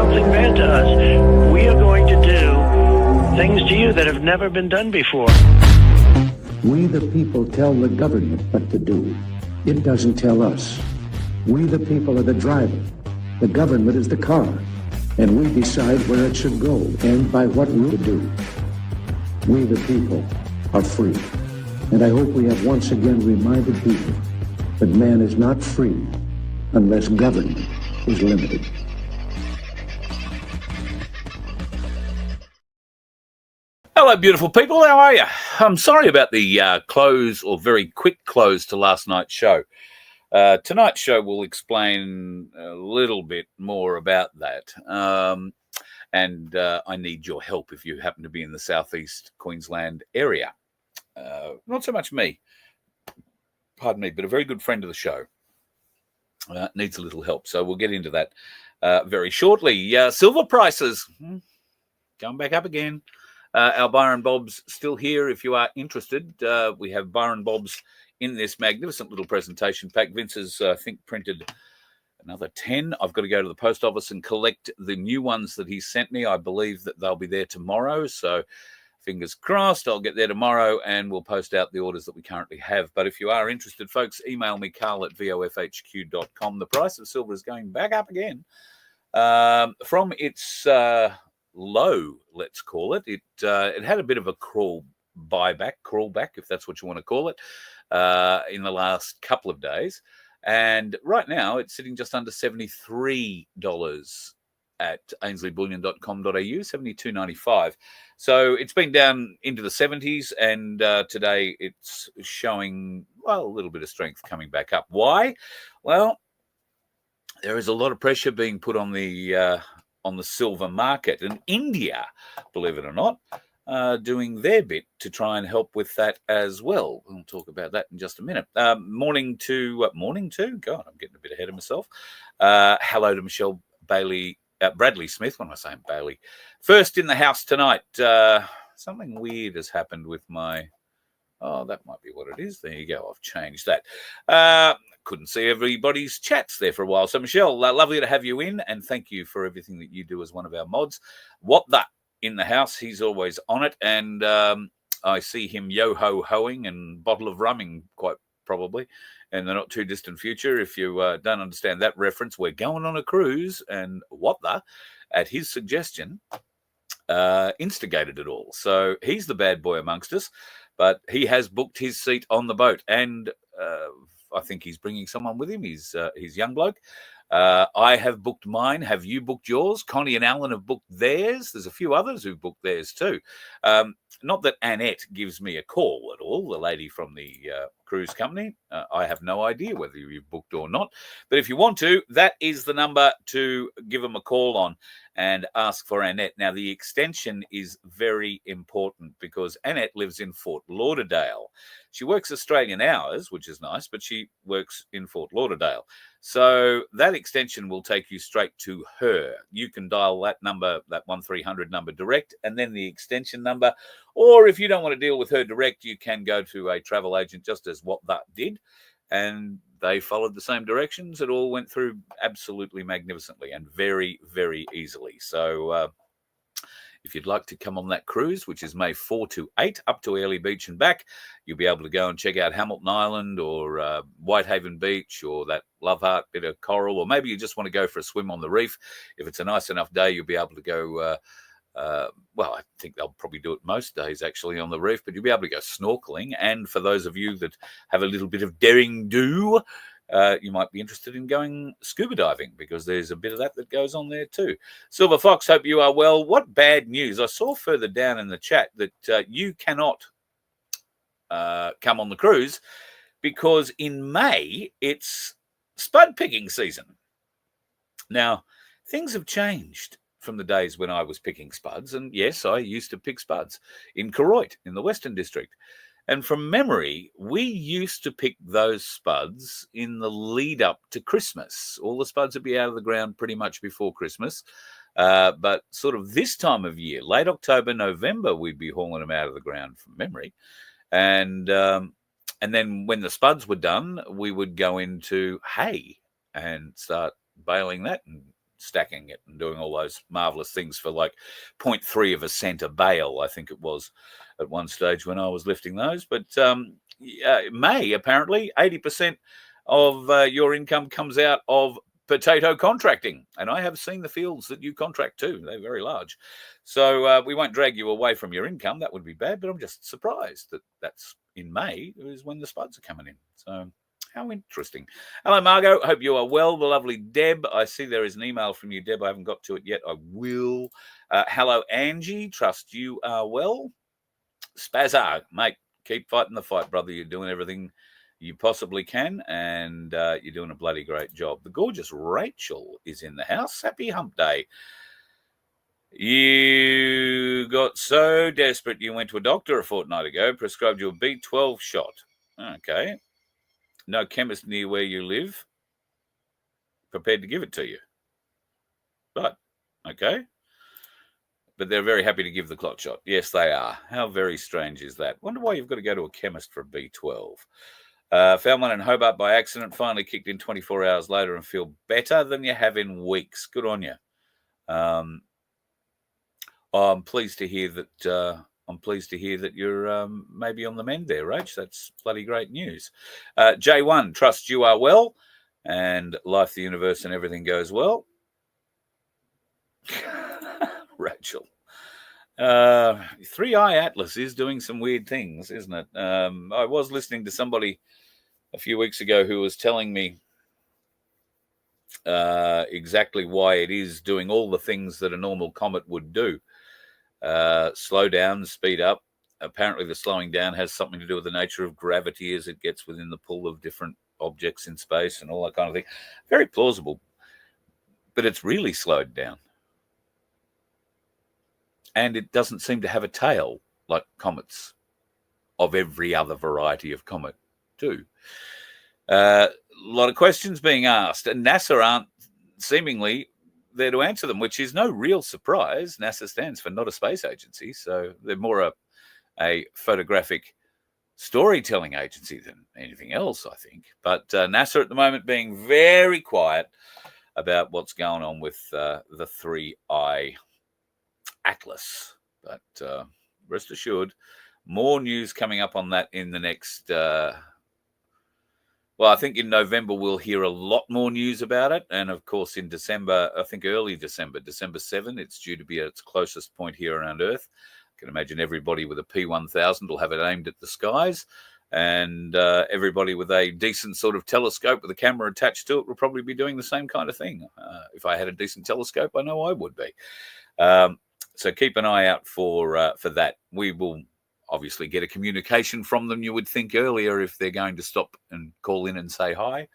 something bad to us, we are going to do things to you that have never been done before. We the people tell the government what to do. It doesn't tell us. We the people are the driver. The government is the car. And we decide where it should go and by what route to do. We the people are free. And I hope we have once again reminded people that man is not free unless government is limited. Hello, beautiful people. How are you? I'm sorry about the close or very quick close to last night's show. Tonight's show will explain a little bit more about that. And I need your help if you happen to be in the southeast Queensland area. Not so much me, pardon me, but a very good friend of the show needs a little help. So we'll get into that very shortly. Silver prices going back up again. Our Byron Bob's still here if you are interested. We have Byron Bob's in this magnificent little presentation pack. Vince has, I think, printed another 10. I've got to go to the post office and collect the new ones that he sent me. I believe that they'll be there tomorrow. So fingers crossed, I'll get there tomorrow and we'll post out the orders that we currently have. But if you are interested, folks, email me, carl@vofhq.com. The price of silver is going back up again from its low, let's call it. It had a bit of a crawlback, if that's what you want to call it, in the last couple of days. And right now it's sitting just under $73 at ainsleyBullion.com.au, $72.95. So it's been down into the 70s, and today it's showing, well, a little bit of strength coming back up. Why? Well, there is a lot of pressure being put on the silver market, and India, believe it or not, doing their bit to try and help with that as well. We'll talk about that in just a minute. Morning to, God, I'm getting a bit ahead of myself. Hello to Michelle Bradley Smith. What am I saying, Bailey? First in the house tonight. Something weird has happened with my, that might be what it is. There you go. I've changed that. Couldn't see everybody's chats there for a while. So, Michelle, lovely to have you in, and thank you for everything that you do as one of our mods. What the in the house? He's always on it, and I see him yo-ho-hoing and bottle of rumming, quite probably, in the not too distant future. If you don't understand that reference, we're going on a cruise, and what the, at his suggestion, instigated it all. So he's the bad boy amongst us, but he has booked his seat on the boat, and I think he's bringing someone with him. He's young bloke. I have booked mine. Have you booked yours? Connie and Alan have booked theirs. There's a few others who've booked theirs too. Not that Annette gives me a call at all, the lady from the cruise company. I have no idea whether you've booked or not. But if you want to, that is the number to give them a call on and ask for Annette. Now, the extension is very important because Annette lives in Fort Lauderdale. She works Australian hours, which is nice, but she works in Fort Lauderdale. So that extension will take you straight to her. You can dial that number, that 1300 number direct, and then the extension number. Or if you don't want to deal with her direct, you can go to a travel agent, just as what that did. And they followed the same directions. It all went through absolutely magnificently and very, very easily. So if you'd like to come on that cruise, which is May 4 to 8, up to Airlie Beach and back, you'll be able to go and check out Hamilton Island or Whitehaven Beach or that Love Heart bit of coral, or maybe you just want to go for a swim on the reef. If it's a nice enough day, you'll be able to go, well, I think they'll probably do it most days actually on the reef, but you'll be able to go snorkeling. And for those of you that have a little bit of daring do, you might be interested in going scuba diving because there's a bit of that goes on there too. Silver Fox, hope you are well. What bad news. I saw further down in the chat that you cannot come on the cruise because in May it's spud picking season. Now, things have changed from the days when I was picking spuds. And yes, I used to pick spuds in Koroit in the Western District. And from memory, we used to pick those spuds in the lead up to Christmas. All the spuds would be out of the ground pretty much before Christmas. But sort of this time of year, late October, November, we'd be hauling them out of the ground from memory. And then when the spuds were done, we would go into hay and start baling that and stacking it and doing all those marvelous things for like 0.3 of a cent a bale, I think it was at one stage when I was lifting those. But May, apparently, 80% of your income comes out of potato contracting. And I have seen the fields that you contract to. They're very large. So we won't drag you away from your income. That would be bad, but I'm just surprised that that's in May is when the spuds are coming in. So how interesting. Hello, Margot. Hope you are well. The lovely Deb. I see there is an email from you, Deb. I haven't got to it yet. I will. Hello, Angie. Trust you are well. Spazar, mate, keep fighting the fight, brother. You're doing everything you possibly can, and you're doing a bloody great job. The gorgeous Rachel is in the house. Happy hump day. You got so desperate you went to a doctor a fortnight ago, prescribed you a B12 shot. Okay. No chemist near where you live prepared to give it to you. But, okay. But they're very happy to give the clot shot. Yes, they are. How very strange is that? Wonder why you've got to go to a chemist for a B12. Found one in Hobart by accident, finally kicked in 24 hours later and feel better than you have in weeks. Good on you. I'm pleased to hear that you're maybe on the mend there, Rach. That's bloody great news. J1, trust you are well, and life, the universe, and everything goes well. Rachel. 3i Atlas is doing some weird things, isn't it? I was listening to somebody a few weeks ago who was telling me exactly why it is doing all the things that a normal comet would do. Slow down, speed up. Apparently the slowing down has something to do with the nature of gravity as it gets within the pull of different objects in space and all that kind of thing. Very plausible. But it's really slowed down. And it doesn't seem to have a tail like comets of every other variety of comet do. A lot of questions being asked, and NASA aren't seemingly there to answer them, which is no real surprise. NASA stands for not a space agency, so they're more a photographic storytelling agency than anything else, I think. But NASA at the moment being very quiet about what's going on with the 3i Atlas. But rest assured, more news coming up on that in the next... Well, I think in November we'll hear a lot more news about it. And of course, in December, I think early December 7, it's due to be at its closest point here around Earth. I can imagine everybody with a P1000 will have it aimed at the skies. And everybody with a decent sort of telescope with a camera attached to it will probably be doing the same kind of thing. If I had a decent telescope, I know I would be. So keep an eye out for that. We will obviously get a communication from them, you would think, earlier if they're going to stop and call in and say hi.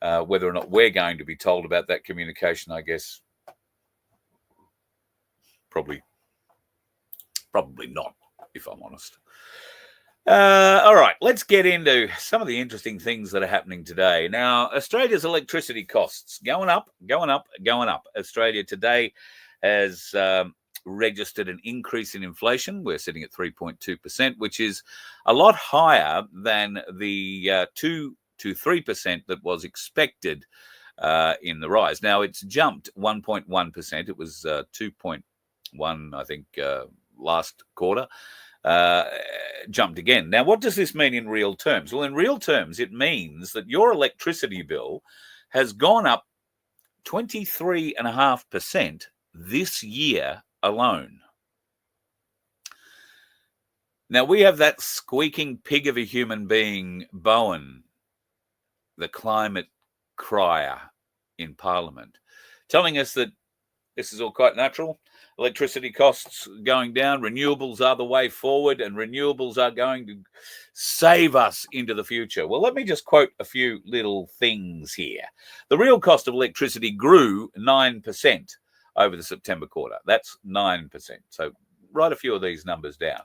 Whether or not we're going to be told about that communication, I guess probably not, if I'm honest. All right, let's get into some of the interesting things that are happening today. Now, Australia's electricity costs going up. Australia today has registered an increase in inflation. We're sitting at 3.2%, which is a lot higher than the 2 to 3% that was expected in the rise. Now, it's jumped 1.1%. It was 2.1, I think, last quarter. Jumped again. Now, what does this mean in real terms? Well, in real terms, it means that your electricity bill has gone up 23.5% this year alone. Now, we have that squeaking pig of a human being, Bowen, the climate crier in Parliament, telling us that this is all quite natural. Electricity costs going down, renewables are the way forward, and renewables are going to save us into the future. Well, let me just quote a few little things here. The real cost of electricity grew 9% over the September quarter. That's 9%. So write a few of these numbers down.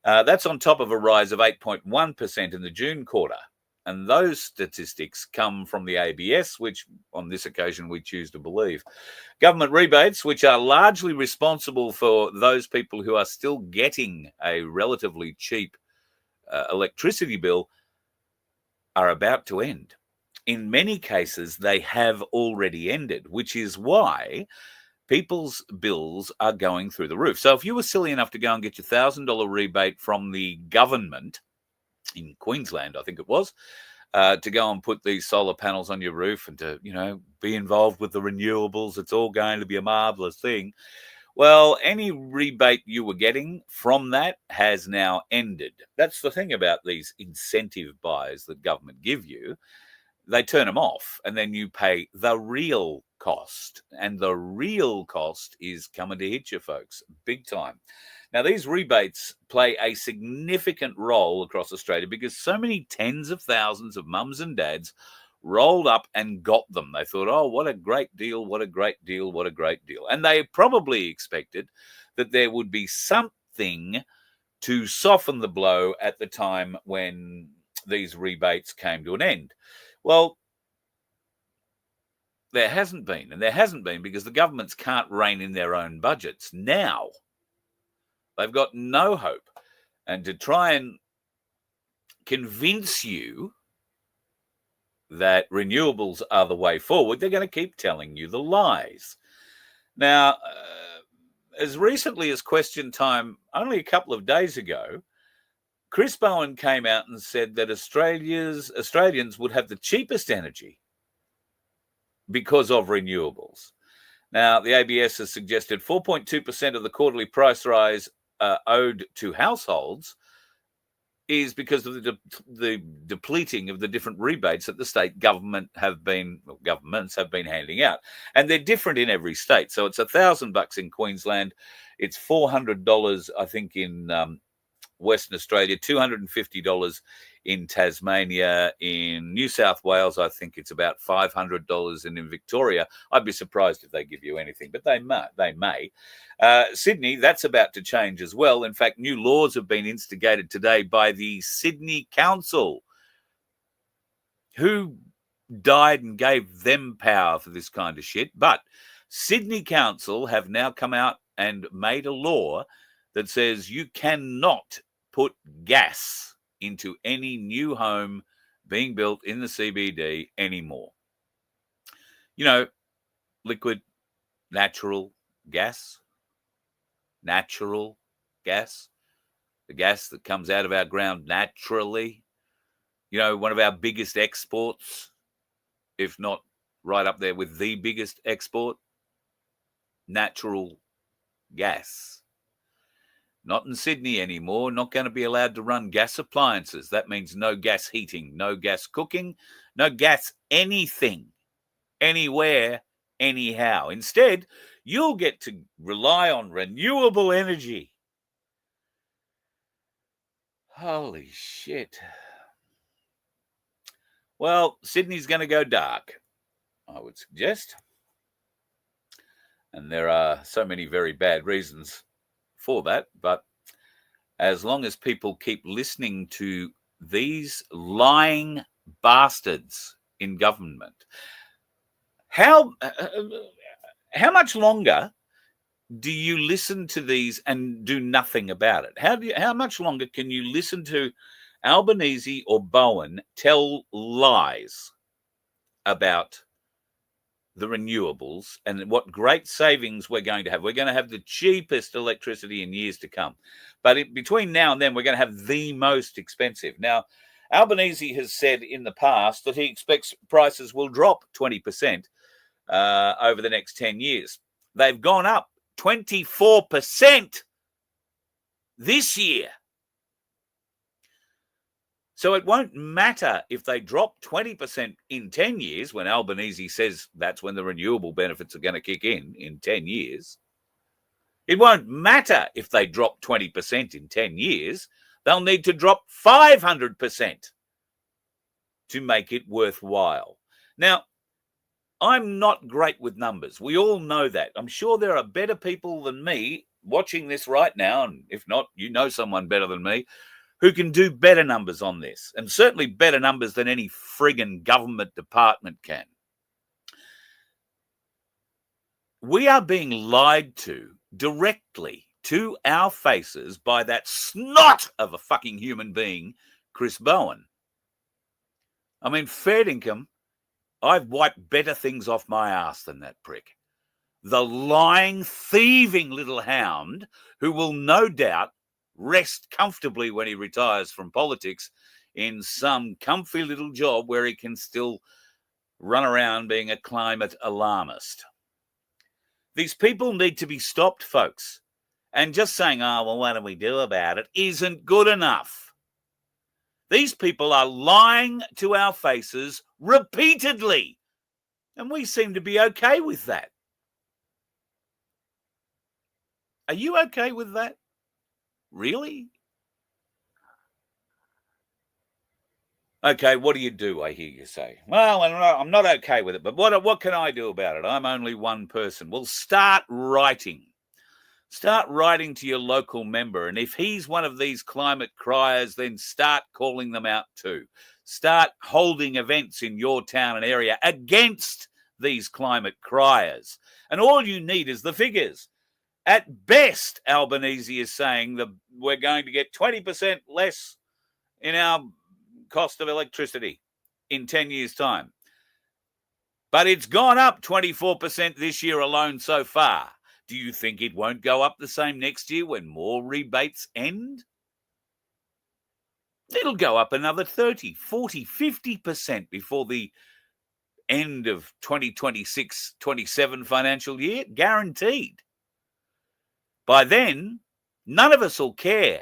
That's on top of a rise of 8.1% in the June quarter. And those statistics come from the ABS, which on this occasion we choose to believe. Government rebates, which are largely responsible for those people who are still getting a relatively cheap electricity bill, are about to end. in many cases, they have already ended, which is why people's bills are going through the roof. So if you were silly enough to go and get your $1,000 rebate from the government in Queensland, I think it was, to go and put these solar panels on your roof and to, be involved with the renewables, it's all going to be a marvelous thing. Well, any rebate you were getting from that has now ended. That's the thing about these incentive buys that government give you. They turn them off and then you pay the real cost. And the real cost is coming to hit you, folks, big time. Now, these rebates play a significant role across Australia because so many tens of thousands of mums and dads rolled up and got them. They thought, oh, what a great deal, what a great deal, what a great deal. And they probably expected that there would be something to soften the blow at the time when these rebates came to an end. Well, there hasn't been, and there hasn't been because the governments can't rein in their own budgets. Now, they've got no hope. And to try and convince you that renewables are the way forward, they're going to keep telling you the lies. Now, as recently as Question Time, only a couple of days ago, Chris Bowen came out and said that Australians would have the cheapest energy because of renewables. Now, the ABS has suggested 4.2% of the quarterly price rise owed to households is because of the depleting of the different rebates that the state governments have been handing out. And they're different in every state. So it's $1,000 in Queensland. It's $400, I think, in Western Australia, $250 in Tasmania. In New South Wales, I think it's about $500, and in Victoria, I'd be surprised if they give you anything, but they may. Sydney, that's about to change as well. In fact, new laws have been instigated today by the Sydney Council, who died and gave them power for this kind of shit. But Sydney Council have now come out and made a law that says you cannot put gas into any new home being built in the CBD anymore. Liquid, natural gas, the gas that comes out of our ground naturally. One of our biggest exports, if not right up there with the biggest export, natural gas. Not in Sydney anymore, not going to be allowed to run gas appliances. That means no gas heating, no gas cooking, no gas anything, anywhere, anyhow. Instead, you'll get to rely on renewable energy. Holy shit. Well, Sydney's going to go dark, I would suggest. And there are so many very bad reasons for that, but as long as people keep listening to these lying bastards in government, how much longer do you listen to these and do nothing about it? How much longer can you listen to Albanese or Bowen tell lies about the renewables and what great savings we're going to have? We're going to have the cheapest electricity in years to come. But between now and then, we're going to have the most expensive. Now, Albanese has said in the past that he expects prices will drop 20% over the next 10 years. They've gone up 24% this year. So it won't matter if they drop 20% in 10 years, when Albanese says that's when the renewable benefits are going to kick in 10 years. It won't matter if they drop 20% in 10 years. They'll need to drop 500% to make it worthwhile. Now, I'm not great with numbers. We all know that. I'm sure there are better people than me watching this right now, and if not, you know someone better than me, who can do better numbers on this, and certainly better numbers than any friggin' government department can. We are being lied to directly to our faces by that snot of a fucking human being, Chris Bowen. I mean, fair income I've wiped better things off my ass than that prick. The lying, thieving little hound who will no doubt rest comfortably when he retires from politics in some comfy little job where he can still run around being a climate alarmist. These people need to be stopped, folks. And just saying, oh, well, what do we do about it, isn't good enough. These people are lying to our faces repeatedly, and we seem to be okay with that. Are you okay with that? Really? Okay, what do you do, I hear you say? Well, I'm not okay with it, but what can I do about it? I'm only one person. Well, start writing. Start writing to your local member, and if he's one of these climate criers, then start calling them out too. Start holding events in your town and area against these climate criers. And all you need is the figures. At best, Albanese is saying that we're going to get 20% less in our cost of electricity in 10 years' time. But it's gone up 24% this year alone so far. Do you think it won't go up the same next year when more rebates end? It'll go up another 30, 40, 50% before the end of 2026-27 financial year, guaranteed. By then, none of us will care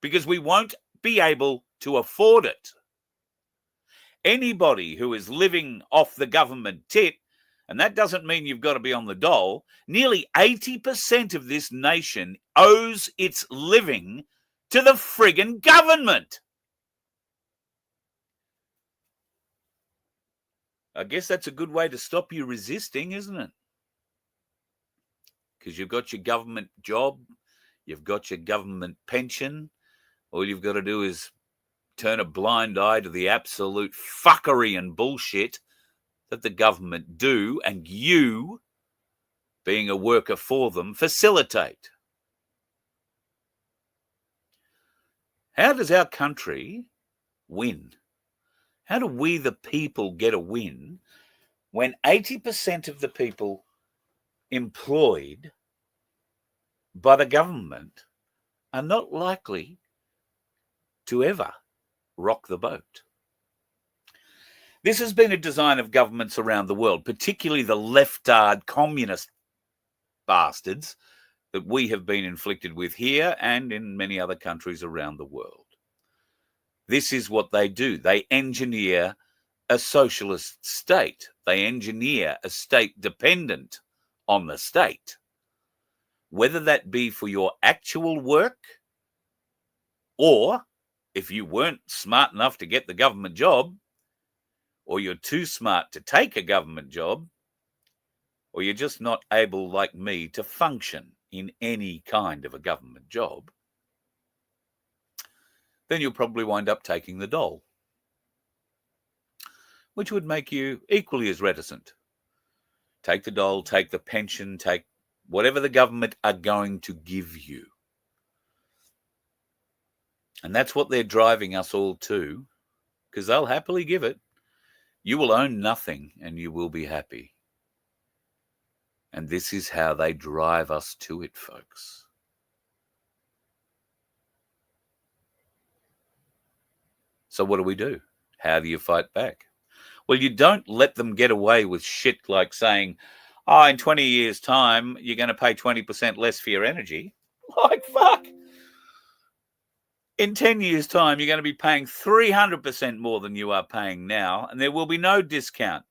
because we won't be able to afford it. Anybody who is living off the government tit, and that doesn't mean you've got to be on the dole, nearly 80% of this nation owes its living to the friggin' government. I guess that's a good way to stop you resisting, isn't it? Because you've got your government job, you've got your government pension. All you've got to do is turn a blind eye to the absolute fuckery and bullshit that the government do, and you, being a worker for them, facilitate. How does our country win? How do we, the people, get a win when 80% of the people employed by the government are not likely to ever rock the boat? This has been a design of governments around the world, particularly the leftard communist bastards that we have been inflicted with here and in many other countries around the world. This is what they do. They engineer a socialist state. They engineer a state dependent on the state. Whether that be for your actual work, or if you weren't smart enough to get the government job, or you're too smart to take a government job, or you're just not able, like me, to function in any kind of a government job, then you'll probably wind up taking the dole, which would make you equally as reticent. Take the dole, take the pension, take whatever the government are going to give you. And that's what they're driving us all to, because they'll happily give it. You will own nothing and you will be happy. And this is how they drive us to it, folks. So what do? How do you fight back? Well, you don't let them get away with shit like saying, oh, in 20 years' time, you're going to pay 20% less for your energy. Like, fuck. In 10 years' time, you're going to be paying 300% more than you are paying now, and there will be no discount.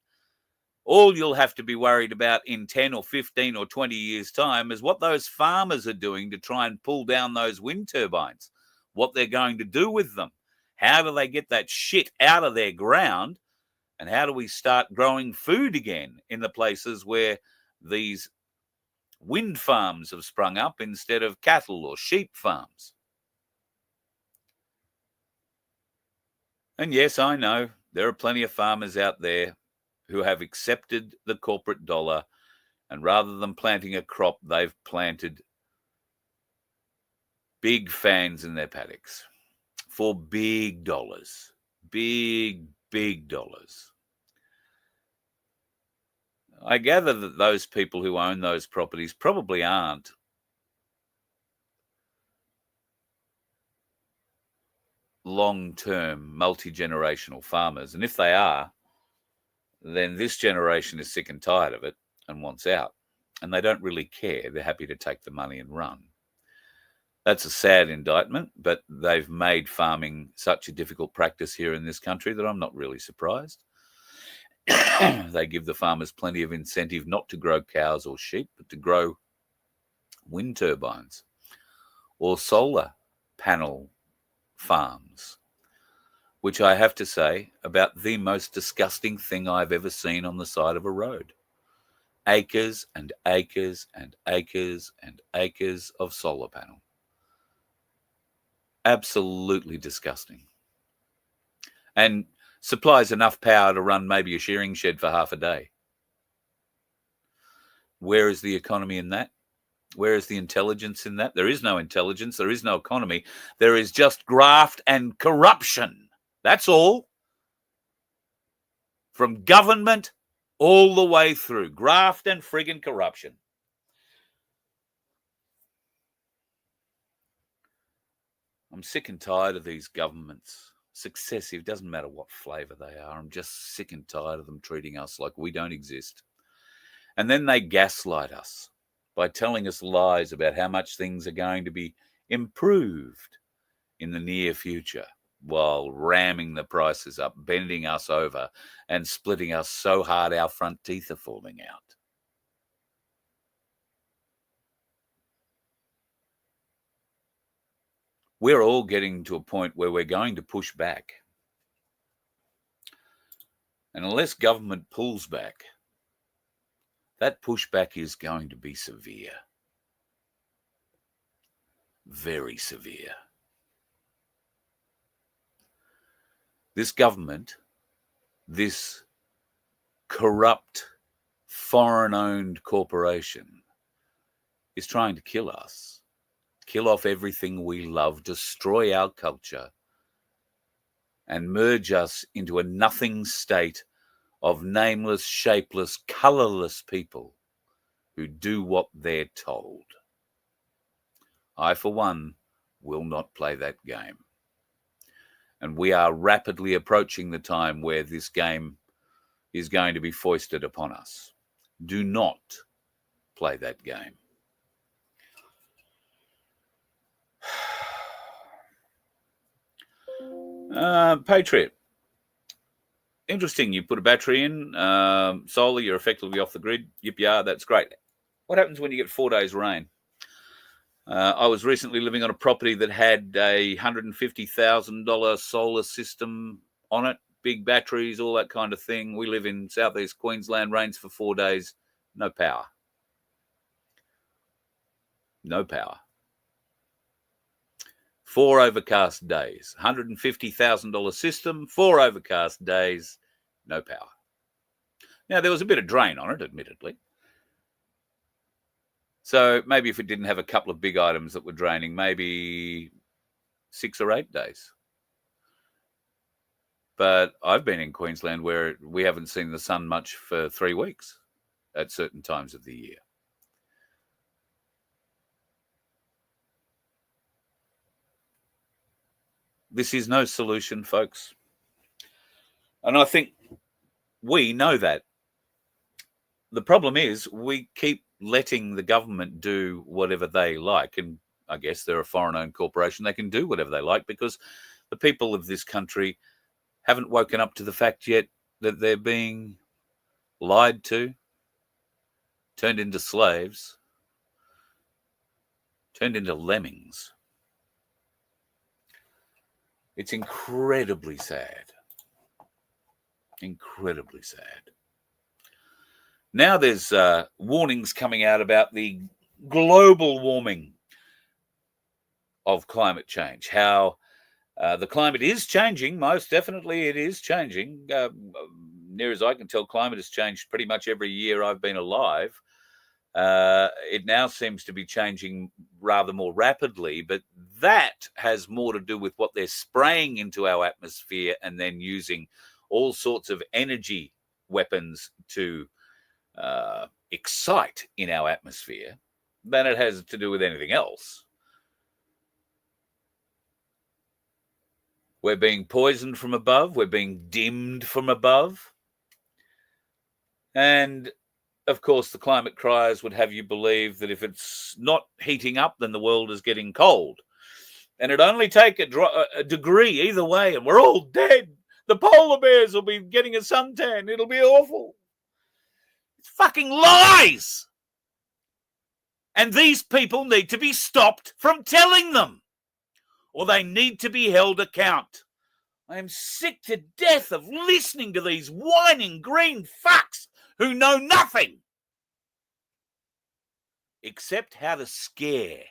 All you'll have to be worried about in 10 or 15 or 20 years' time is what those farmers are doing to try and pull down those wind turbines, what they're going to do with them. How do they get that shit out of their ground? And how do we start growing food again in the places where these wind farms have sprung up instead of cattle or sheep farms? And yes, I know there are plenty of farmers out there who have accepted the corporate dollar, and rather than planting a crop, they've planted big fans in their paddocks for big dollars, big dollars. I gather that those people who own those properties probably aren't long-term, multi-generational farmers. And if they are, then this generation is sick and tired of it and wants out. And they don't really care. They're happy to take the money and run. That's a sad indictment, but they've made farming such a difficult practice here in this country that I'm not really surprised. They give the farmers plenty of incentive not to grow cows or sheep, but to grow wind turbines or solar panel farms, which I have to say about the most disgusting thing I've ever seen on the side of a road. Acres and acres and acres and acres of solar panel. Absolutely disgusting. And supplies enough power to run maybe a shearing shed for half a day. Where is the economy in that? Where is the intelligence in that? There is no intelligence. There is no economy. There is just graft and corruption. That's all. From government all the way through. Graft and friggin' corruption. I'm sick and tired of these governments. Successive, doesn't matter what flavour they are. I'm just sick and tired of them treating us like we don't exist. And then they gaslight us by telling us lies about how much things are going to be improved in the near future, while ramming the prices up, bending us over, and splitting us so hard our front teeth are falling out. We're all getting to a point where we're going to push back. And unless government pulls back, that pushback is going to be severe. Very severe. This government, this corrupt, foreign-owned corporation, is trying to kill us, kill off everything we love, destroy our culture, and merge us into a nothing state of nameless, shapeless, colourless people who do what they're told. I, for one, will not play that game. And we are rapidly approaching the time where this game is going to be foisted upon us. Do not play that game. Patriot. Interesting, you put a battery in, solar, you're effectively off the grid. Yip-yah, that's great. What happens when you get 4 days rain? I was recently living on a property that had a $150,000 solar system on it, big batteries, all that kind of thing. We live in southeast Queensland, rains for 4 days, no power. No power. 4 overcast days, $150,000 system, 4 overcast days, no power. Now, there was a bit of drain on it, admittedly. So maybe if it didn't have a couple of big items that were draining, maybe 6 or 8 days. But I've been in Queensland where we haven't seen the sun much for 3 weeks at certain times of the year. This is no solution, folks. And I think we know that. The problem is we keep letting the government do whatever they like. And I guess they're a foreign-owned corporation. They can do whatever they like because the people of this country haven't woken up to the fact yet that they're being lied to, turned into slaves, turned into lemmings. It's incredibly sad. Incredibly sad. Now there's warnings coming out about the global warming of climate change, how the climate is changing. Most definitely it is changing. Near as I can tell, climate has changed pretty much every year I've been alive. It now seems to be changing rather more rapidly, but that has more to do with what they're spraying into our atmosphere and then using all sorts of energy weapons to excite in our atmosphere than it has to do with anything else. We're being poisoned from above. We're being dimmed from above. And, of course, the climate criers would have you believe that if it's not heating up, then the world is getting cold. And it'd only take a degree either way, and we're all dead. The polar bears will be getting a suntan. It'll be awful. It's fucking lies. And these people need to be stopped from telling them, or they need to be held account. I am sick to death of listening to these whining green fucks who know nothing except how to scare,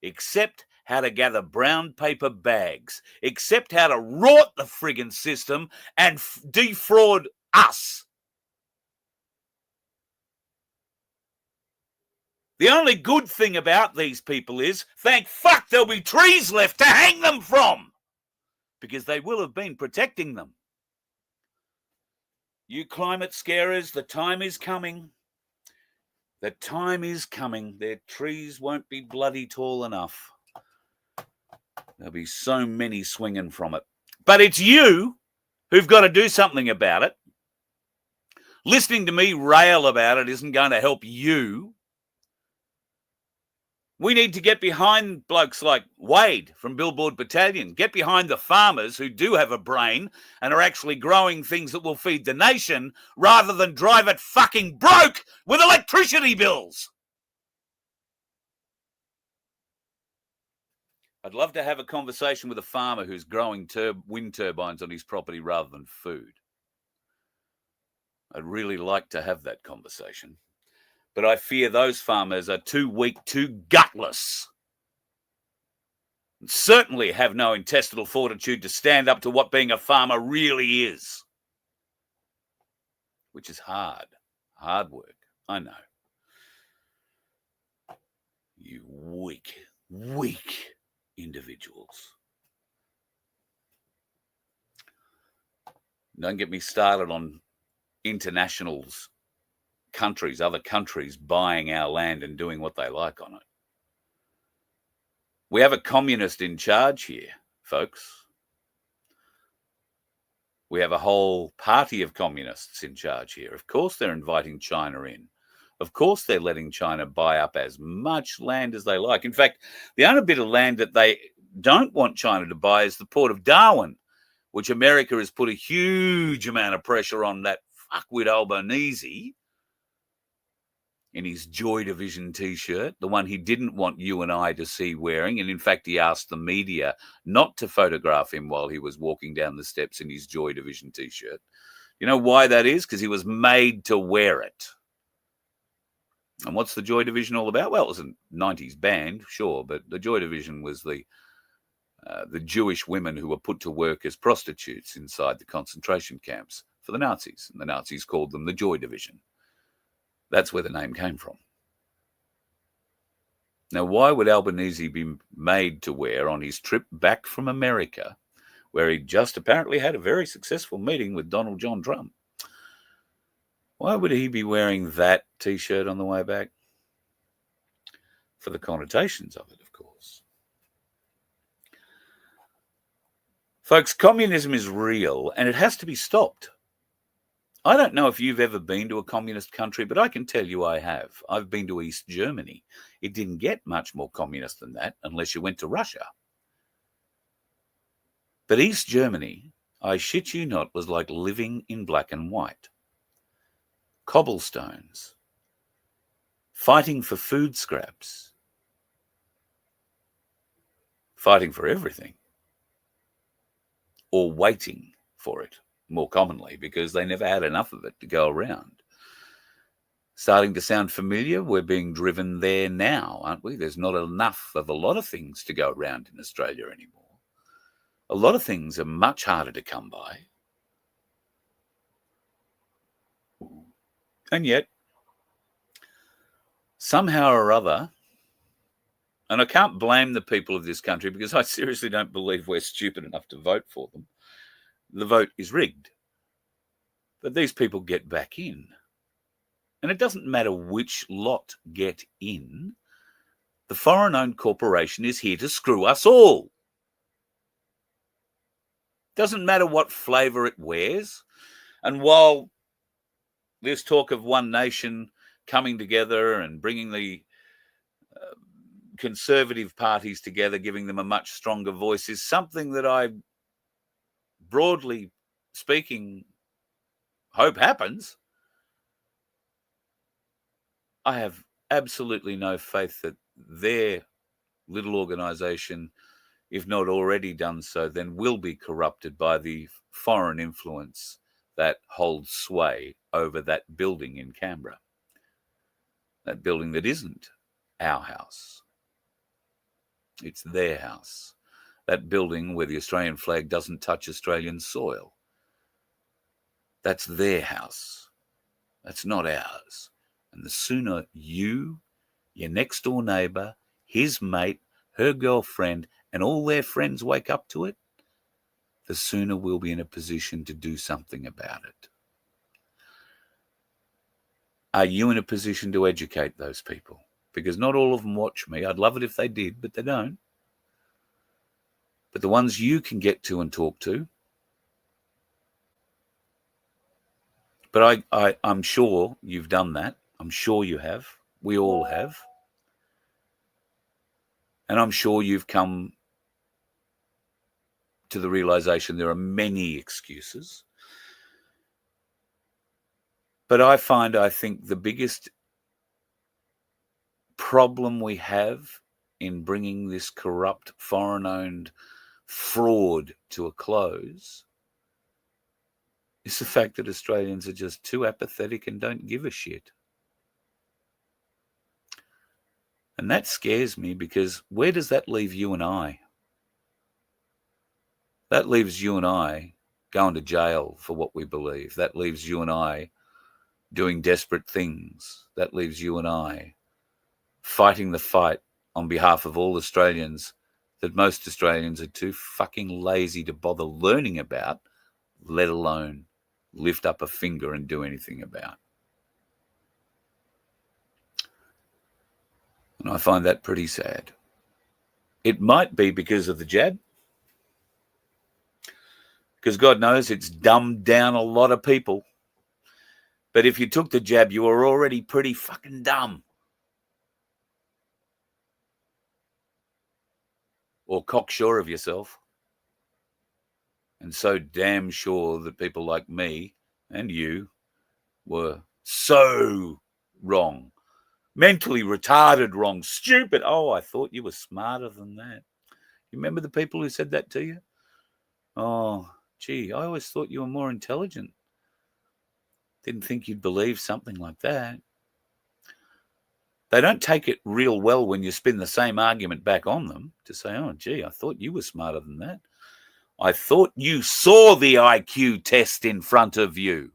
except how to gather brown paper bags, except how to rot the friggin' system and defraud us. The only good thing about these people is, thank fuck there'll be trees left to hang them from, because they will have been protecting them. You climate scarers, the time is coming. The time is coming. Their trees won't be bloody tall enough. There'll be so many swinging from it. But it's you who've got to do something about it. Listening to me rail about it isn't going to help you. We need to get behind blokes like Wade from Billboard Battalion. Get behind the farmers who do have a brain and are actually growing things that will feed the nation rather than drive it fucking broke with electricity bills. I'd love to have a conversation with a farmer who's growing wind turbines on his property rather than food. I'd really like to have that conversation. But I fear those farmers are too weak, too gutless, and certainly have no intestinal fortitude to stand up to what being a farmer really is, which is hard work, I know. You weak individuals. Don't get me started on internationals. Other countries buying our land and doing what they like on it. We have a communist in charge here, folks. We have a whole party of communists in charge here. Of course they're inviting China in. Of course they're letting China buy up as much land as they like. In fact, the only bit of land that they don't want China to buy is the port of Darwin, which America has put a huge amount of pressure on that fuckwit Albanese in his Joy Division T-shirt, the one he didn't want you and I to see wearing. And in fact, he asked the media not to photograph him while he was walking down the steps in his Joy Division T-shirt. You know why that is? Because he was made to wear it. And what's the Joy Division all about? Well, it was a 90s band, sure, but the Joy Division was the Jewish women who were put to work as prostitutes inside the concentration camps for the Nazis. And the Nazis called them the Joy Division. That's where the name came from. Now, why would Albanese be made to wear on his trip back from America, where he just apparently had a very successful meeting with Donald John Trump? Why would he be wearing that T-shirt on the way back? For the connotations of it, of course. Folks, communism is real and it has to be stopped. I don't know if you've ever been to a communist country, but I can tell you I have. I've been to East Germany. It didn't get much more communist than that unless you went to Russia. But East Germany, I shit you not, was like living in black and white. Cobblestones. Fighting for food scraps. Fighting for everything. Or waiting for it. More commonly, because they never had enough of it to go around. Starting to sound familiar? We're being driven there now, aren't we? There's not enough of a lot of things to go around in Australia anymore. A lot of things are much harder to come by. And yet, somehow or other, and I can't blame the people of this country because I seriously don't believe we're stupid enough to vote for them. The vote is rigged. But these people get back in. and it doesn't matter which lot get in, the foreign-owned corporation is here to screw us all. Doesn't matter what flavour it wears. And while there's talk of one nation coming together and bringing the conservative parties together, giving them a much stronger voice, is something that I, broadly speaking, hope happens. I have absolutely no faith that their little organisation, if not already done so, then will be corrupted by the foreign influence that holds sway over that building in Canberra. That building that isn't our house. It's their house. That building where the Australian flag doesn't touch Australian soil. That's their house. That's not ours. And the sooner you, your next door neighbour, his mate, her girlfriend, and all their friends wake up to it, the sooner we'll be in a position to do something about it. Are you in a position to educate those people? Because not all of them watch me. I'd love it if they did, but they don't. But the ones you can get to and talk to, but I'm sure you've done that. I'm sure you have. We all have. And I'm sure you've come to the realization there are many excuses. But I think the biggest problem we have in bringing this corrupt, foreign-owned fraud to a close is the fact that Australians are just too apathetic and don't give a shit. And that scares me, because where does that leave you and I? That leaves you and I going to jail for what we believe. That leaves you and I doing desperate things. That leaves you and I fighting the fight on behalf of all Australians that most Australians are too fucking lazy to bother learning about, let alone lift up a finger and do anything about. And I find that pretty sad. It might be because of the jab, because God knows it's dumbed down a lot of people. But if you took the jab, you were already pretty fucking dumb. Or cocksure of yourself. And so damn sure that people like me and you were so wrong. Mentally retarded wrong. Stupid. Oh, I thought you were smarter than that. You remember the people who said that to you? Oh, gee, I always thought you were more intelligent. Didn't think you'd believe something like that. They don't take it real well when you spin the same argument back on them to say, oh, gee, I thought you were smarter than that. I thought you saw the IQ test in front of you.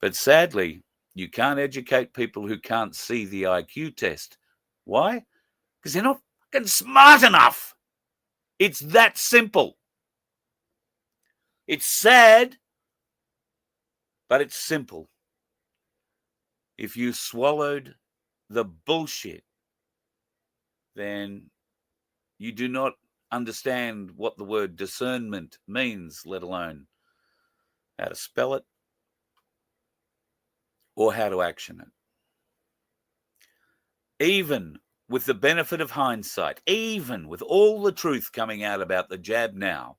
But sadly, you can't educate people who can't see the IQ test. Why? Because they're not fucking smart enough. It's that simple. It's sad, but it's simple. If you swallowed the bullshit, then you do not understand what the word discernment means, let alone how to spell it or how to action it. Even with the benefit of hindsight, even with all the truth coming out about the jab now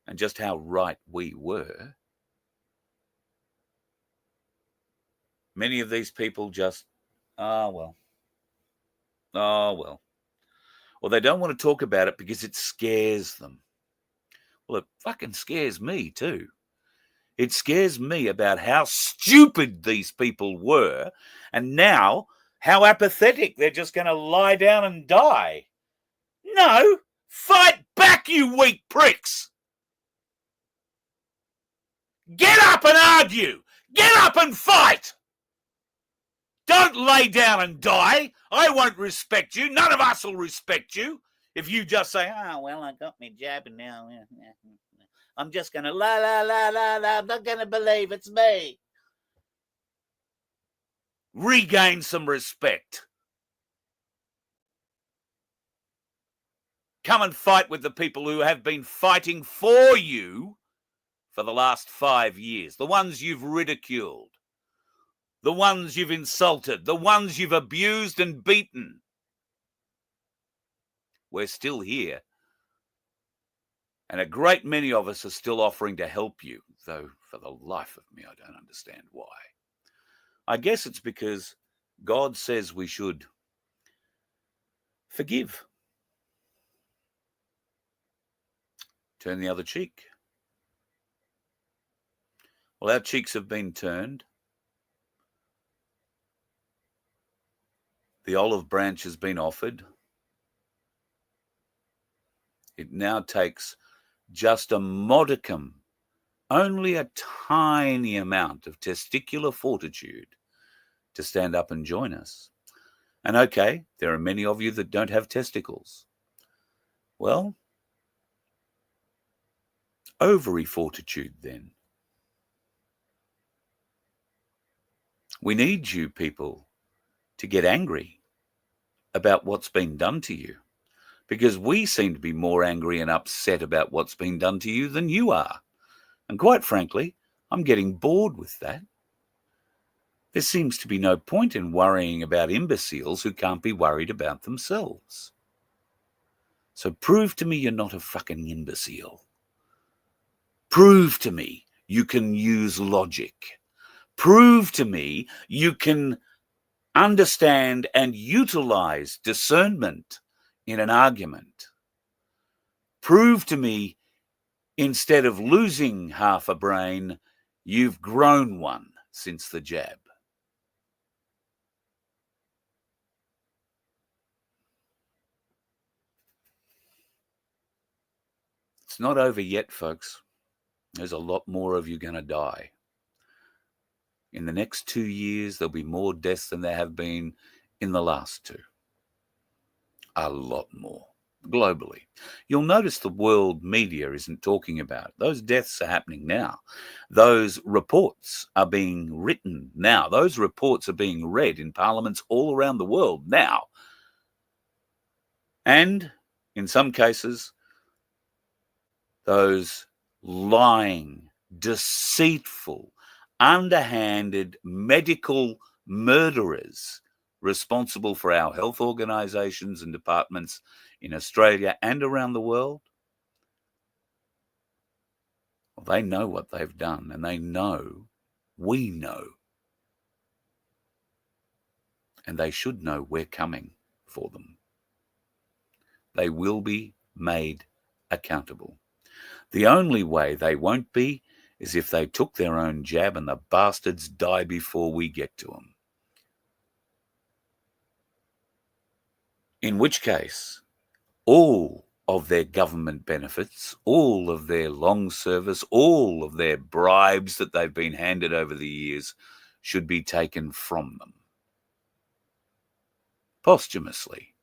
and just how right we were, many of these people just, oh, well. Or they don't want to talk about it because it scares them. Well, it fucking scares me too. It scares me about how stupid these people were, and now how apathetic they're just going to lie down and die. No, fight back, you weak pricks. Get up and argue. Get up and fight. Don't lay down and die. I won't respect you. None of us will respect you if you just say, oh, well, I got my jab and now I'm just going to la, la, la, la, la. I'm not going to believe it's me. Regain some respect. Come and fight with the people who have been fighting for you for the last 5 years. The ones you've ridiculed. The ones you've insulted. The ones you've abused and beaten. We're still here. And a great many of us are still offering to help you, though for the life of me, I don't understand why. I guess it's because God says we should forgive. Turn the other cheek. Well, our cheeks have been turned. The olive branch has been offered. It now takes just a modicum, only a tiny amount of testicular fortitude to stand up and join us. And okay, there are many of you that don't have testicles. Well, ovary fortitude then. We need you people to get angry about what's been done to you, because we seem to be more angry and upset about what's been done to you than you are. And quite frankly, I'm getting bored with that. There seems to be no point in worrying about imbeciles who can't be worried about themselves. So prove to me you're not a fucking imbecile. Prove to me you can use logic. Prove to me you can understand and utilize discernment in an argument. Prove to me, instead of losing half a brain, you've grown one since the jab. It's not over yet, folks. There's a lot more of you going to die. In the next 2 years, there'll be more deaths than there have been in the last 2. A lot more, globally. You'll notice the world media isn't talking about it. Those deaths are happening now. Those reports are being written now. Those reports are being read in parliaments all around the world now. And in some cases, those lying, deceitful, underhanded medical murderers responsible for our health organizations and departments in Australia and around the world, well, they know what they've done, and they know, we know, and they should know we're coming for them. They will be made accountable. The only way they won't be is if they took their own jab and the bastards die before we get to them. In which case, all of their government benefits, all of their long service, all of their bribes that they've been handed over the years should be taken from them. Posthumously.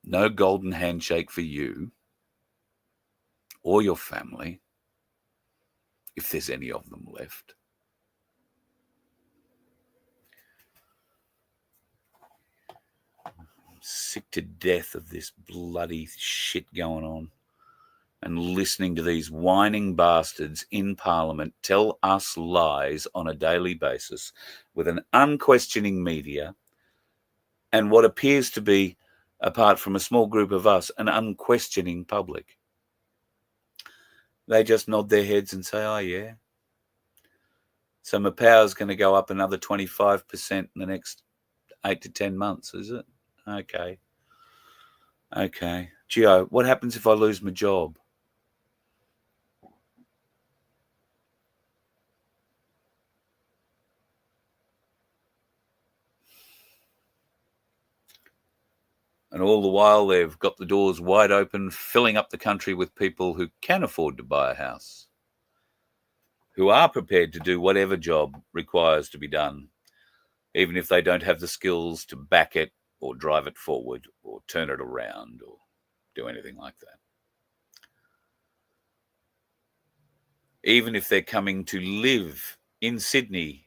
No golden handshake for you or your family, if there's any of them left. I'm sick to death of this bloody shit going on and listening to these whining bastards in Parliament tell us lies on a daily basis with an unquestioning media and what appears to be, apart from a small group of us, an unquestioning public. They just nod their heads and say, oh, yeah. So my power's going to go up another 25% in the next 8 to 10 months, is it? Okay. Gio, what happens if I lose my job? And all the while, they've got the doors wide open, filling up the country with people who can afford to buy a house, who are prepared to do whatever job requires to be done, even if they don't have the skills to back it or drive it forward or turn it around or do anything like that. even if they're coming to live in Sydney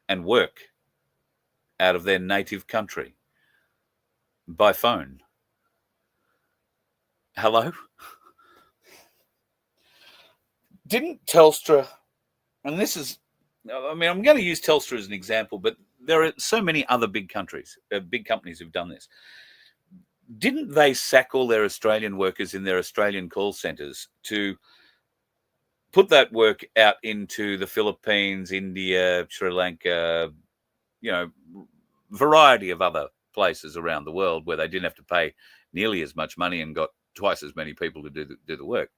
and work out of their native country by phone. Hello? Didn't Telstra, and this is, I mean, I'm going to use Telstra as an example, but there are so many other big companies who've done this. Didn't they sack all their Australian workers in their Australian call centres to put that work out into the Philippines, India, Sri Lanka, variety of other places around the world where they didn't have to pay nearly as much money and got twice as many people to do the work?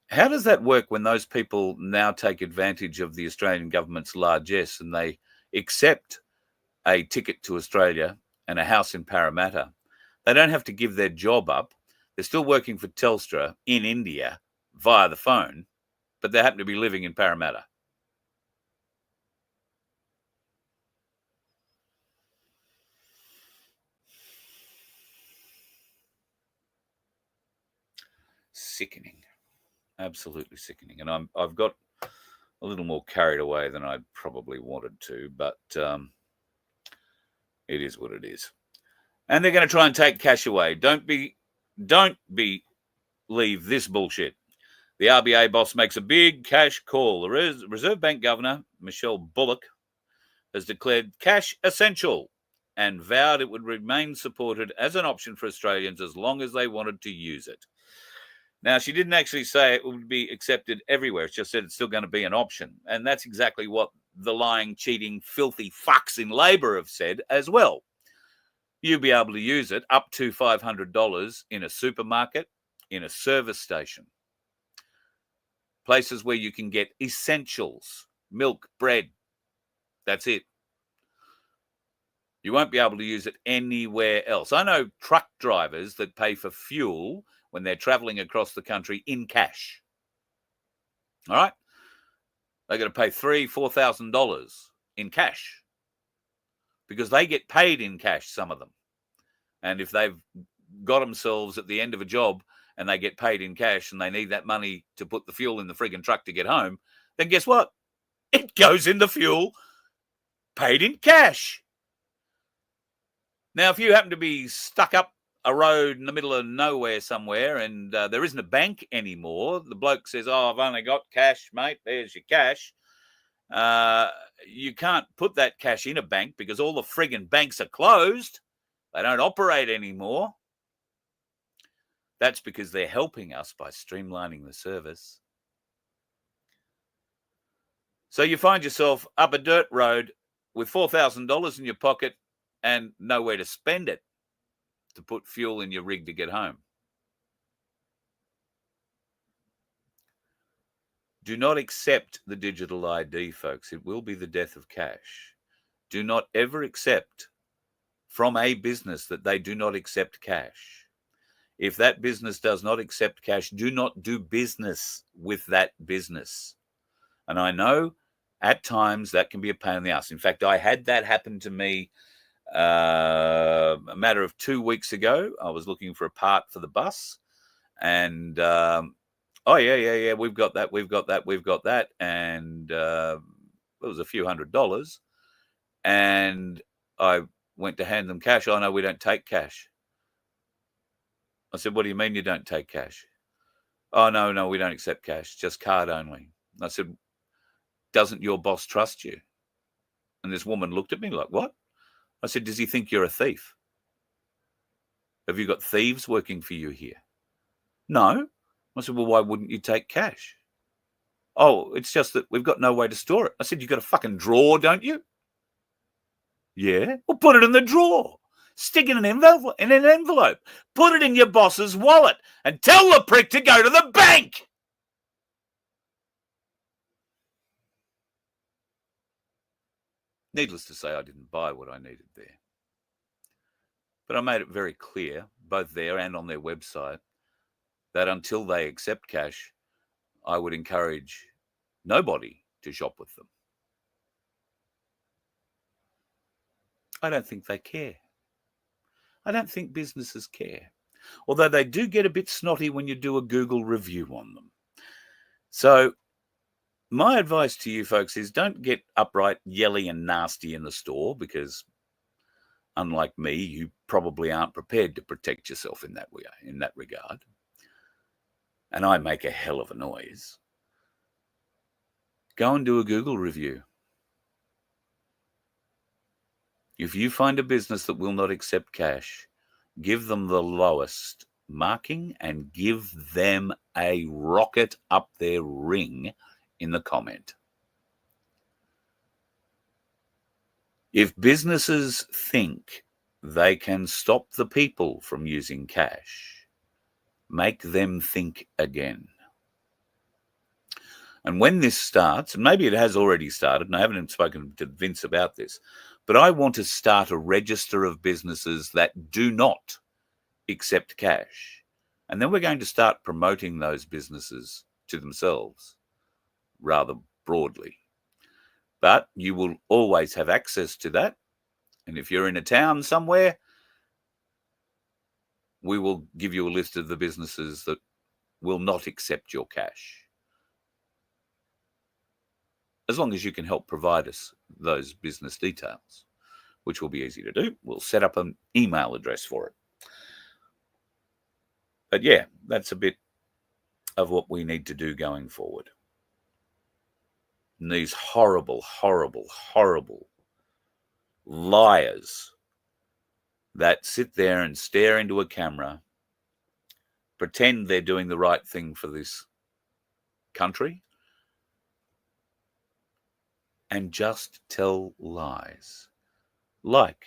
How does that work when those people now take advantage of the Australian government's largesse and they accept a ticket to Australia and a house in Parramatta? They don't have to give their job up. They're still working for Telstra in India via the phone, but they happen to be living in Parramatta. Sickening. Absolutely sickening. And I've got a little more carried away than I probably wanted to, but it is what it is. And they're going to try and take cash away. Don't leave this bullshit. The RBA boss makes a big cash call. The Reserve Bank Governor, Michelle Bullock, has declared cash essential and vowed it would remain supported as an option for Australians as long as they wanted to use it. Now, she didn't actually say it would be accepted everywhere. She just said it's still going to be an option. And that's exactly what the lying, cheating, filthy fucks in Labor have said as well. You'll be able to use it up to $500 in a supermarket, in a service station. Places where you can get essentials, milk, bread. That's it. You won't be able to use it anywhere else. I know truck drivers that pay for fuel when they're traveling across the country in cash. All right? They're going to pay $3,000, $4,000 in cash because they get paid in cash, some of them. And if they've got themselves at the end of a job and they get paid in cash and they need that money to put the fuel in the friggin' truck to get home, then guess what? It goes in the fuel paid in cash. Now, if you happen to be stuck up a road in the middle of nowhere somewhere and there isn't a bank anymore, the bloke says, oh, I've only got cash, mate, there's your cash. You can't put that cash in a bank because all the friggin' banks are closed. They don't operate anymore. That's because they're helping us by streamlining the service. So you find yourself up a dirt road with $4,000 in your pocket and nowhere to spend it to put fuel in your rig to get home. Do not accept the digital ID, folks. It will be the death of cash. Do not ever accept from a business that they do not accept cash. If that business does not accept cash, do not do business with that business. And I know at times that can be a pain in the ass. In fact, I had that happen to me a matter of 2 weeks ago. I was looking for a part for the bus and we've got that. And it was a few $100s. And I went to hand them cash. Oh, no, we don't take cash. I said, what do you mean you don't take cash? Oh, no, we don't accept cash, just card only. I said, doesn't your boss trust you? And this woman looked at me like, what? I said, does he think you're a thief? Have you got thieves working for you here? No. I said, well, why wouldn't you take cash? Oh, it's just that we've got no way to store it. I said, you've got a fucking drawer, don't you? Yeah. Well, put it in the drawer. Stick it in an envelope. Put it in your boss's wallet and tell the prick to go to the bank. Needless to say, I didn't buy what I needed there. But I made it very clear, both there and on their website, that until they accept cash, I would encourage nobody to shop with them. I don't think they care. I don't think businesses care. Although they do get a bit snotty when you do a Google review on them. So my advice to you folks is don't get upright, yelly and nasty in the store, because unlike me, you probably aren't prepared to protect yourself in that way, in that regard. And I make a hell of a noise. Go and do a Google review. If you find a business that will not accept cash, give them the lowest marking and give them a rocket up their ring in the comment. If businesses think they can stop the people from using cash, make them think again. And when this starts, and maybe it has already started, and I haven't even spoken to Vince about this, but I want to start a register of businesses that do not accept cash. And then we're going to start promoting those businesses to themselves rather broadly. But you will always have access to that. And if you're in a town somewhere, we will give you a list of the businesses that will not accept your cash. As long as you can help provide us those business details, which will be easy to do. We'll set up an email address for it. But yeah, that's a bit of what we need to do going forward. And these horrible, horrible, horrible liars that sit there and stare into a camera, pretend they're doing the right thing for this country, and just tell lies. Like,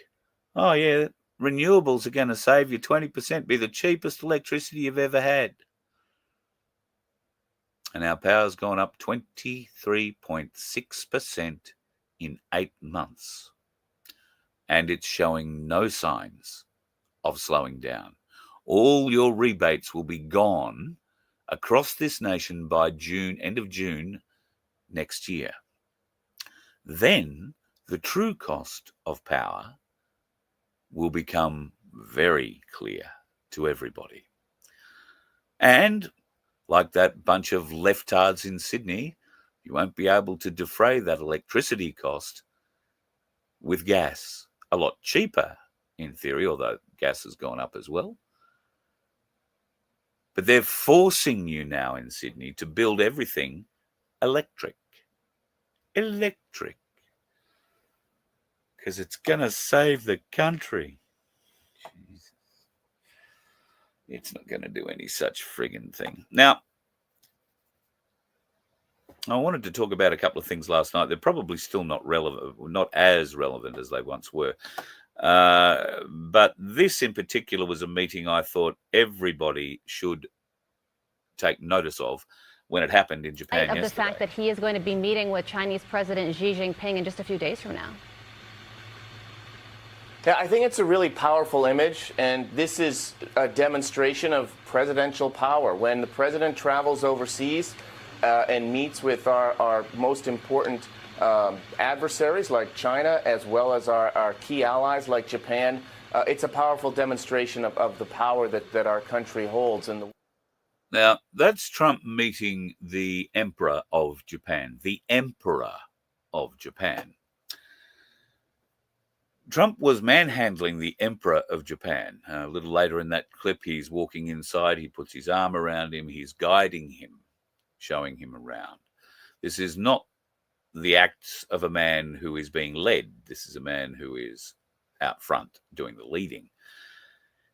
oh yeah, renewables are going to save you 20%, be the cheapest electricity you've ever had. And our power's gone up 23.6% in 8 months. And it's showing no signs of slowing down. All your rebates will be gone across this nation by June, end of June next year. Then the true cost of power will become very clear to everybody. And like that bunch of leftards in Sydney, you won't be able to defray that electricity cost with gas. A lot cheaper, in theory, although gas has gone up as well. But they're forcing you now in Sydney to build everything electric. Electric. Because it's going to save the country. Jesus. It's not going to do any such friggin' thing. Now, I wanted to talk about a couple of things last night. They're probably still not relevant, not as relevant as they once were. But this in particular was a meeting I thought everybody should take notice of when it happened in Japan yesterday. Of the fact that he is going to be meeting with Chinese President Xi Jinping in just a few days from now. Yeah, I think it's a really powerful image, and this is a demonstration of presidential power. When the president travels overseas and meets with our most important adversaries like China, as well as our key allies like Japan, it's a powerful demonstration of the power that our country holds. Now, that's Trump meeting the Emperor of Japan. The Emperor of Japan. Trump was manhandling the Emperor of Japan. A little later in that clip, he's walking inside. He puts his arm around him. He's guiding him, showing him around. This is not the acts of a man who is being led. This is a man who is out front doing the leading.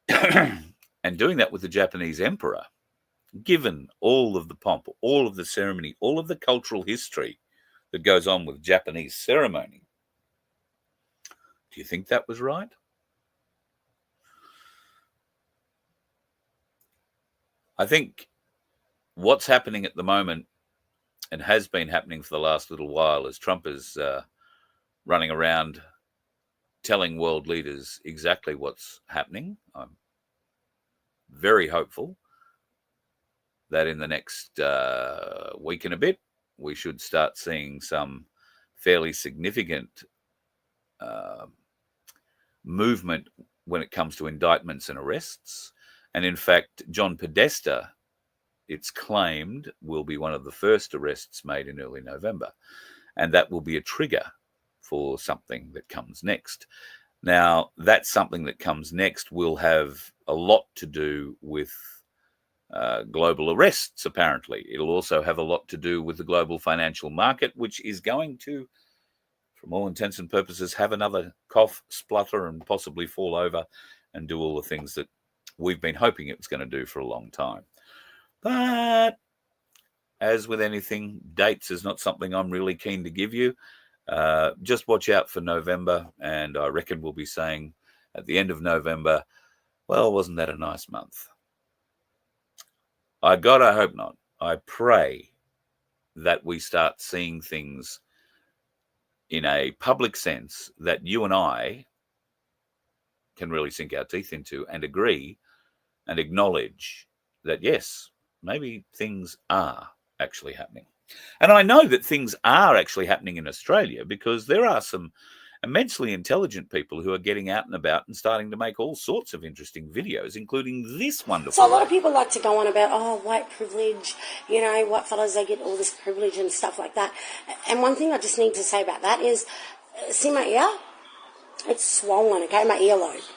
And doing that with the Japanese Emperor, given all of the pomp, all of the ceremony, all of the cultural history that goes on with Japanese ceremony. Do you think that was right? I think what's happening at the moment, and has been happening for the last little while, as Trump is running around telling world leaders exactly what's happening. I'm very hopeful that in the next week and a bit, we should start seeing some fairly significant movement when it comes to indictments and arrests. And in fact, John Podesta it's claimed will be one of the first arrests made in early November. And that will be a trigger for something that comes next. Now, that something that comes next will have a lot to do with global arrests, apparently. It'll also have a lot to do with the global financial market, which is going to, from all intents and purposes, have another cough, splutter, and possibly fall over and do all the things that we've been hoping it was going to do for a long time. But as with anything, dates is not something I'm really keen to give you. Just watch out for November, and I reckon we'll be saying at the end of November, well, wasn't that a nice month? I hope not. I pray that we start seeing things in a public sense that you and I can really sink our teeth into and agree and acknowledge that, yes, maybe things are actually happening. And I know that things are actually happening in Australia because there are some immensely intelligent people who are getting out and about and starting to make all sorts of interesting videos, including this wonderful. So a lot of people like to go on about, white privilege, white fellas, they get all this privilege and stuff like that. And one thing I just need to say about that is, see my ear? It's swollen, okay, my earlobe.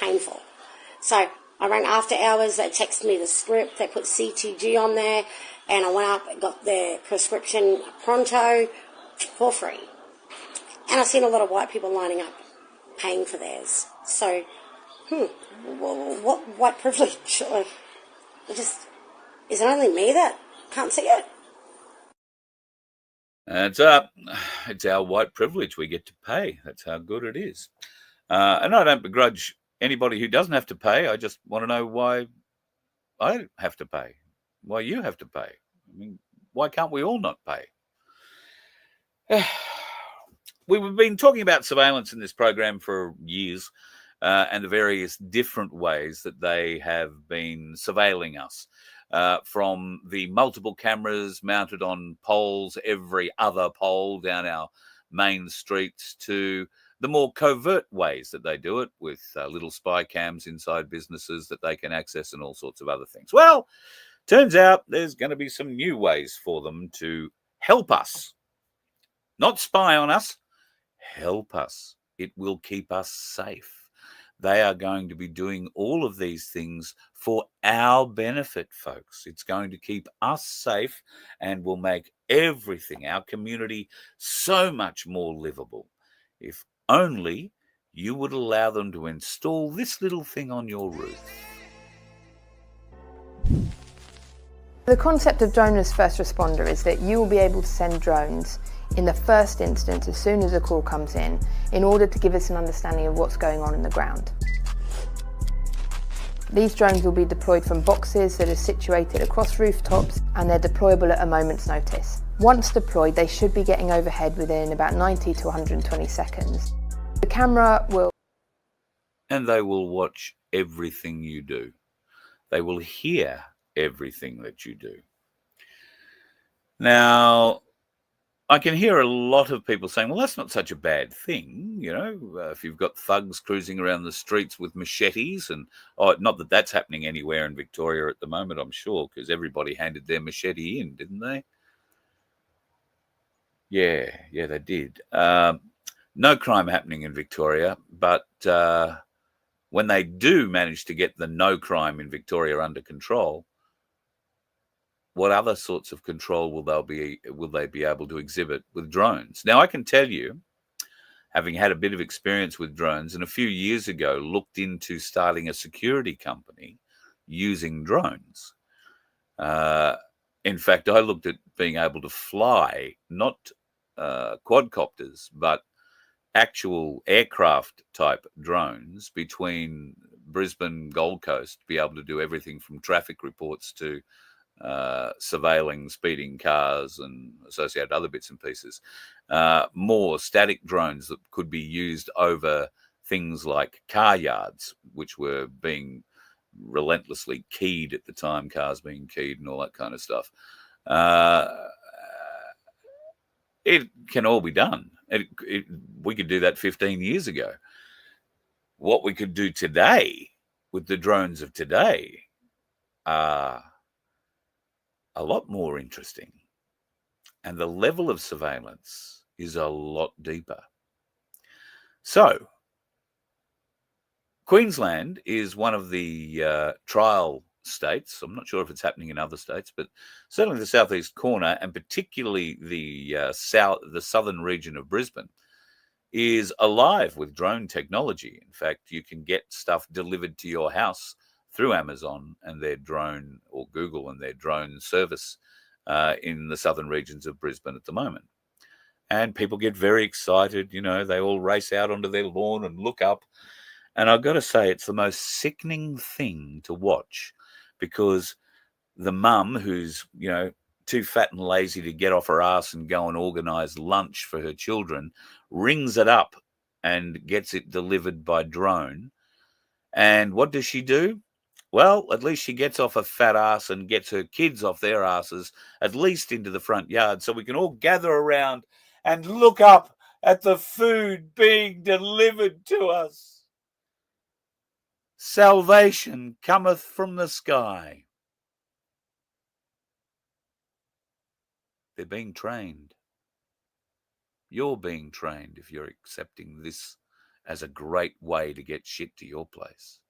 Painful. So I rang after hours, they texted me the script, they put CTG on there, and I went up and got their prescription pronto for free. And I've seen a lot of white people lining up, paying for theirs. So, what white privilege? Is it only me that can't see it? It's our white privilege. We get to pay. That's how good it is. And I don't begrudge anybody who doesn't have to pay. I just want to know why I have to pay, why you have to pay. I mean, why can't we all not pay? We've been talking about surveillance in this program for years and the various different ways that they have been surveilling us, from the multiple cameras mounted on poles, every other pole down our main streets, to the more covert ways that they do it with little spy cams inside businesses that they can access and all sorts of other things. Well, turns out there's going to be some new ways for them to help us, not spy on us, help us. It will keep us safe. They are going to be doing all of these things for our benefit, folks. It's going to keep us safe and will make everything, our community, so much more livable. If only you would allow them to install this little thing on your roof. The concept of drone as first responder is that you will be able to send drones in the first instance as soon as a call comes in order to give us an understanding of what's going on in the ground. These drones will be deployed from boxes that are situated across rooftops, and they're deployable at a moment's notice. Once deployed, they should be getting overhead within about 90 to 120 seconds. The camera will... And they will watch everything you do. They will hear everything that you do. Now, I can hear a lot of people saying, well, that's not such a bad thing, if you've got thugs cruising around the streets with machetes, and not that that's happening anywhere in Victoria at the moment, I'm sure, because everybody handed their machete in, didn't they? Yeah, they did. No crime happening in Victoria, but when they do manage to get the no crime in Victoria under control, what other sorts of control will they be able to exhibit with drones? Now, I can tell you, having had a bit of experience with drones, and a few years ago looked into starting a security company using drones. In fact, I looked at being able to fly, not quadcopters, but actual aircraft type drones between Brisbane, Gold Coast, be able to do everything from traffic reports to surveilling speeding cars and associated other bits and pieces. More static drones that could be used over things like car yards, which were being relentlessly keyed at the time, cars being keyed and all that kind of stuff. It can all be done. We could do that 15 years ago. What we could do today with the drones of today are a lot more interesting. And the level of surveillance is a lot deeper. So, Queensland is one of the trial states. I'm not sure if it's happening in other states, but certainly the southeast corner, and particularly the southern region of Brisbane, is alive with drone technology. In fact, you can get stuff delivered to your house through Amazon and their drone, or Google and their drone service in the southern regions of Brisbane at the moment. And people get very excited. You know, they all race out onto their lawn and look up. And I've got to say, it's the most sickening thing to watch, because the mum who's, you know, too fat and lazy to get off her ass and go and organise lunch for her children rings it up and gets it delivered by drone. And what does she do? Well, at least she gets off her fat ass and gets her kids off their asses, at least into the front yard, so we can all gather around and look up at the food being delivered to us. Salvation cometh from the sky. They're being trained. You're being trained if you're accepting this as a great way to get shit to your place.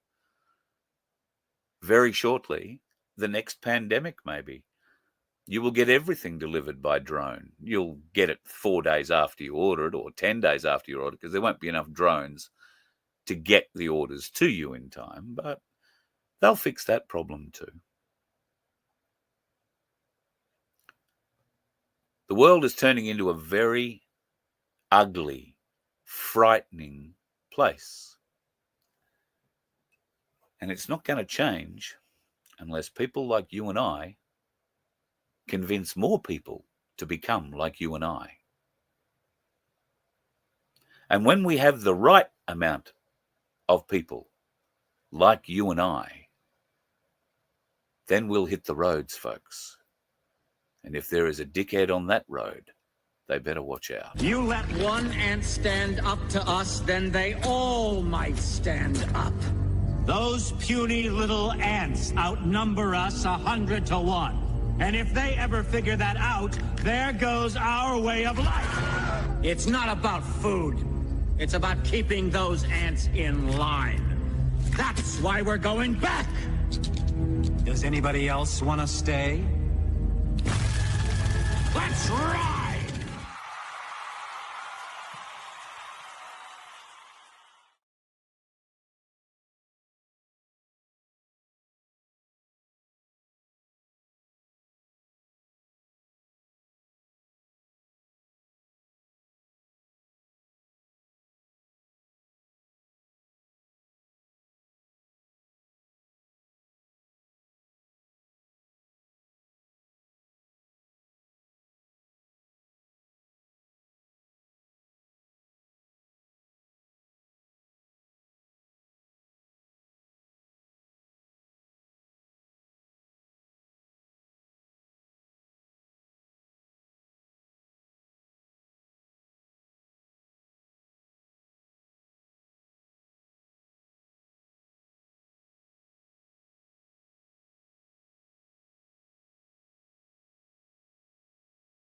Very shortly, the next pandemic maybe, you will get everything delivered by drone. You'll get it 4 days after you order it, or 10 days after you order it, because there won't be enough drones to get the orders to you in time, but they'll fix that problem too. The world is turning into a very ugly, frightening place. And it's not going to change unless people like you and I convince more people to become like you and I. And when we have the right amount of people like you and I, then we'll hit the roads, folks. And if there is a dickhead on that road, they better watch out. You let one ant stand up to us, then they all might stand up. Those puny little ants outnumber us 100 to 1. And if they ever figure that out, there goes our way of life. It's not about food. It's about keeping those ants in line. That's why we're going back. Does anybody else want to stay? Let's rock!